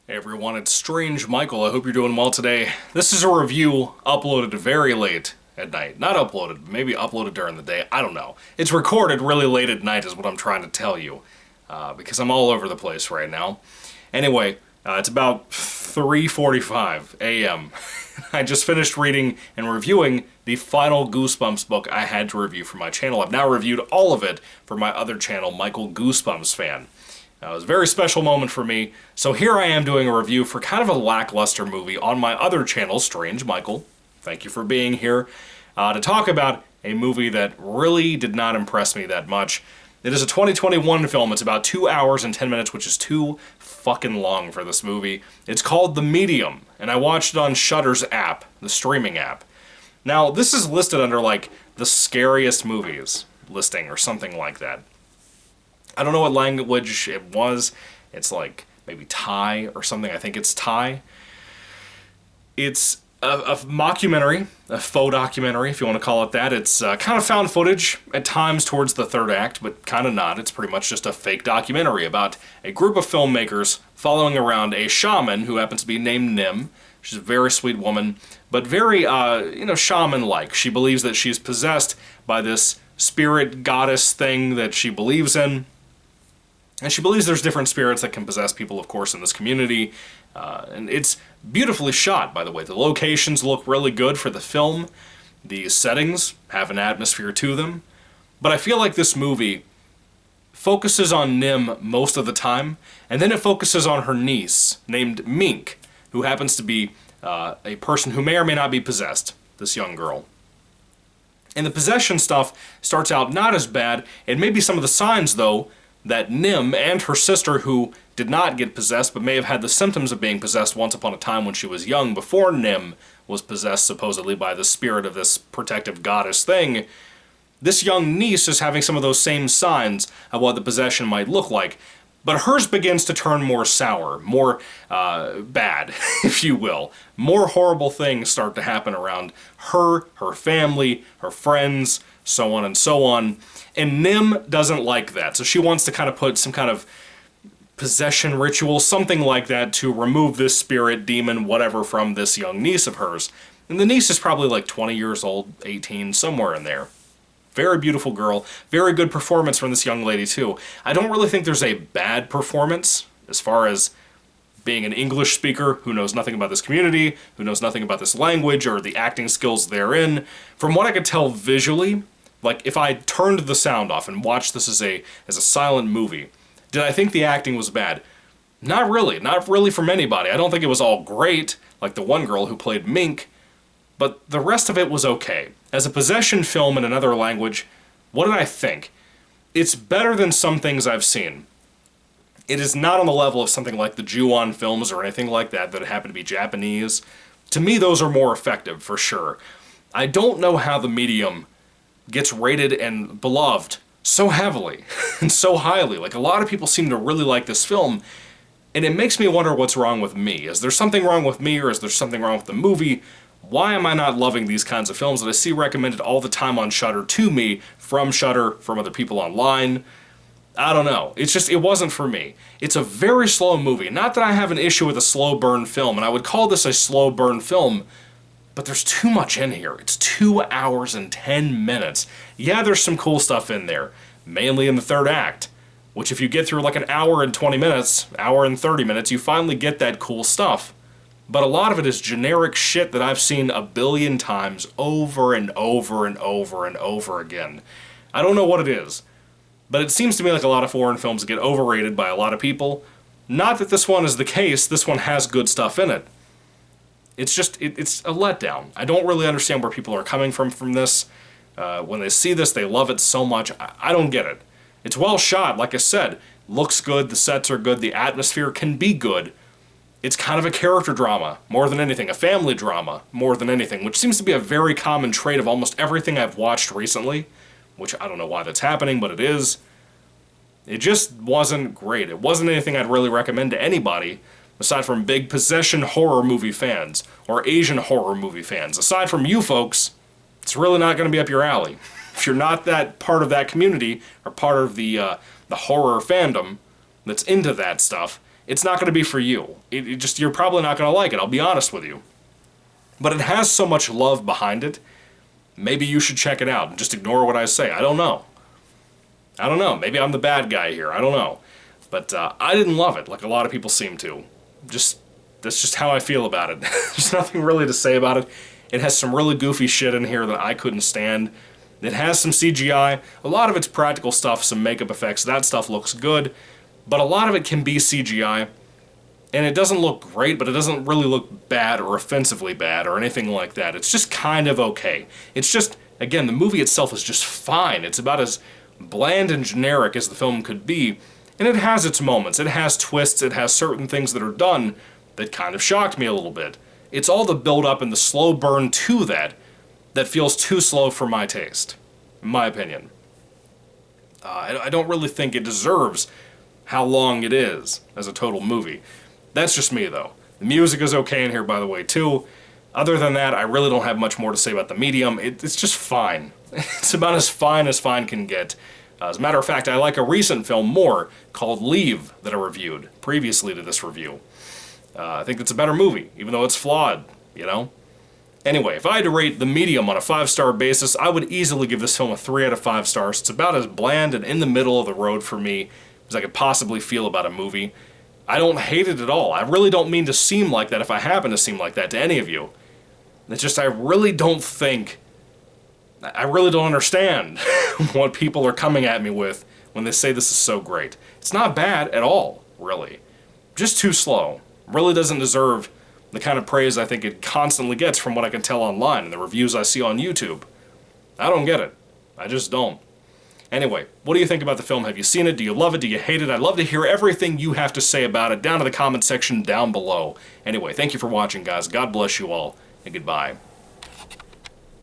Hey everyone, it's Strange Michael. I hope you're doing well today. This is a review uploaded very late at night. Not uploaded, maybe uploaded during the day. I don't know. It's recorded really late at night is what I'm trying to tell you. Because I'm all over the place right now. Anyway, it's about 3:45 a.m. I just finished reading and reviewing the final Goosebumps book I had to review for my channel. I've now reviewed all of it for my other channel, Michael Goosebumps Fan. It was a very special moment for me, so here I am doing a review for kind of a lackluster movie on my other channel, Strange Michael. Thank you for being here. To talk about a movie that really did not impress me that much. It is a 2021 film. It's about 2 hours and 10 minutes, which is too fucking long for this movie. It's called The Medium, and I watched it on Shudder's app, the streaming app. Now, this is listed under, like, the scariest movies listing or something like that. I don't know what language it was. It's like maybe Thai or something. I think it's Thai. It's a mockumentary, a faux documentary, if you want to call it that. It's kind of found footage at times towards the third act, but kind of not. It's pretty much just a fake documentary about a group of filmmakers following around a shaman who happens to be named Nim. She's a very sweet woman, but very, shaman-like. She believes that she's possessed by this spirit goddess thing that she believes in. And she believes there's different spirits that can possess people, of course, in this community. And it's beautifully shot, by the way. The locations look really good for the film. The settings have an atmosphere to them. But I feel like this movie focuses on Nim most of the time, and then it focuses on her niece, named Mink, who happens to be a person who may or may not be possessed, this young girl. And the possession stuff starts out not as bad. It may be some of the signs, though, that Nim and her sister, who did not get possessed but may have had the symptoms of being possessed once upon a time when she was young, before Nim was possessed supposedly by the spirit of this protective goddess thing, this young niece is having some of those same signs of what the possession might look like. But hers begins to turn more sour, more bad, if you will. More horrible things start to happen around her, her family, her friends, so on and so on. And Nim doesn't like that, so she wants to kind of put some kind of possession ritual, something like that, to remove this spirit, demon, whatever, from this young niece of hers. And the niece is probably like 20 years old, 18, somewhere in there. Very beautiful girl. Very good performance from this young lady, too. I don't really think there's a bad performance as far as being an English speaker who knows nothing about this community, who knows nothing about this language or the acting skills therein. From what I could tell visually, like if I turned the sound off and watched this as a silent movie, did I think the acting was bad? Not really. Not really from anybody. I don't think it was all great, like the one girl who played Mink, but the rest of it was okay. As a possession film in another language, what did I think? It's better than some things I've seen. It is not on the level of something like the Ju-on films or anything like that that happen to be Japanese. To me, those are more effective, for sure. I don't know how The Medium gets rated and beloved so heavily and so highly. Like, a lot of people seem to really like this film, and it makes me wonder what's wrong with me. Is there something wrong with me, or is there something wrong with the movie? Why am I not loving these kinds of films that I see recommended all the time on Shudder to me, from Shudder, from other people online? I don't know. It's just, it wasn't for me. It's a very slow movie. Not that I have an issue with a slow burn film, and I would call this a slow burn film, but there's too much in here. It's 2 hours and 10 minutes. Yeah, there's some cool stuff in there, mainly in the third act, which if you get through like an hour and 20 minutes, hour and 30 minutes, you finally get that cool stuff. But a lot of it is generic shit that I've seen a billion times over and over and over and over again. I don't know what it is, but it seems to me like a lot of foreign films get overrated by a lot of people. Not that this one is the case. This one has good stuff in it. It's just, it's a letdown. I don't really understand where people are coming from this. When they see this, they love it so much. I don't get it. It's well shot, like I said. Looks good, the sets are good, the atmosphere can be good. It's kind of a character drama, more than anything. A family drama, more than anything, which seems to be a very common trait of almost everything I've watched recently, which I don't know why that's happening, but it is. It just wasn't great. It wasn't anything I'd really recommend to anybody, aside from big possession horror movie fans, or Asian horror movie fans. Aside from you folks, it's really not going to be up your alley. If you're not that part of that community, or part of the horror fandom that's into that stuff, it's not going to be for you. You're probably not going to like it, I'll be honest with you. But it has so much love behind it, maybe you should check it out and just ignore what I say. I don't know. Maybe I'm the bad guy here. I don't know. But I didn't love it like a lot of people seem to. That's just how I feel about it. There's nothing really to say about it. It has some really goofy shit in here that I couldn't stand. It has some CGI. A lot of it's practical stuff, some makeup effects. That stuff looks good. But a lot of it can be CGI. And it doesn't look great, but it doesn't really look bad or offensively bad or anything like that. It's just kind of okay. It's just, again, the movie itself is just fine. It's about as bland and generic as the film could be. And it has its moments. It has twists. It has certain things that are done that kind of shocked me a little bit. It's all the build-up and the slow burn to that feels too slow for my taste, in my opinion. I don't really think it deserves how long it is as a total movie. That's just me, though. The music is okay in here, by the way, too. Other than that, I really don't have much more to say about the medium. It's just fine. It's about as fine can get. As a matter of fact, I like a recent film more called Leave that I reviewed previously to this review. I think it's a better movie, even though it's flawed, you know? Anyway, if I had to rate the medium on a 5-star basis, I would easily give this film a 3 out of 5 stars. It's about as bland and in the middle of the road for me as I could possibly feel about a movie. I don't hate it at all. I really don't mean to seem like that if I happen to seem like that to any of you. It's just I really don't understand what people are coming at me with when they say this is so great. It's not bad at all, really. Just too slow. Really doesn't deserve the kind of praise I think it constantly gets from what I can tell online and the reviews I see on YouTube. I don't get it. I just don't. Anyway, what do you think about the film? Have you seen it? Do you love it? Do you hate it? I'd love to hear everything you have to say about it down in the comment section down below. Anyway, thank you for watching, guys. God bless you all, and goodbye.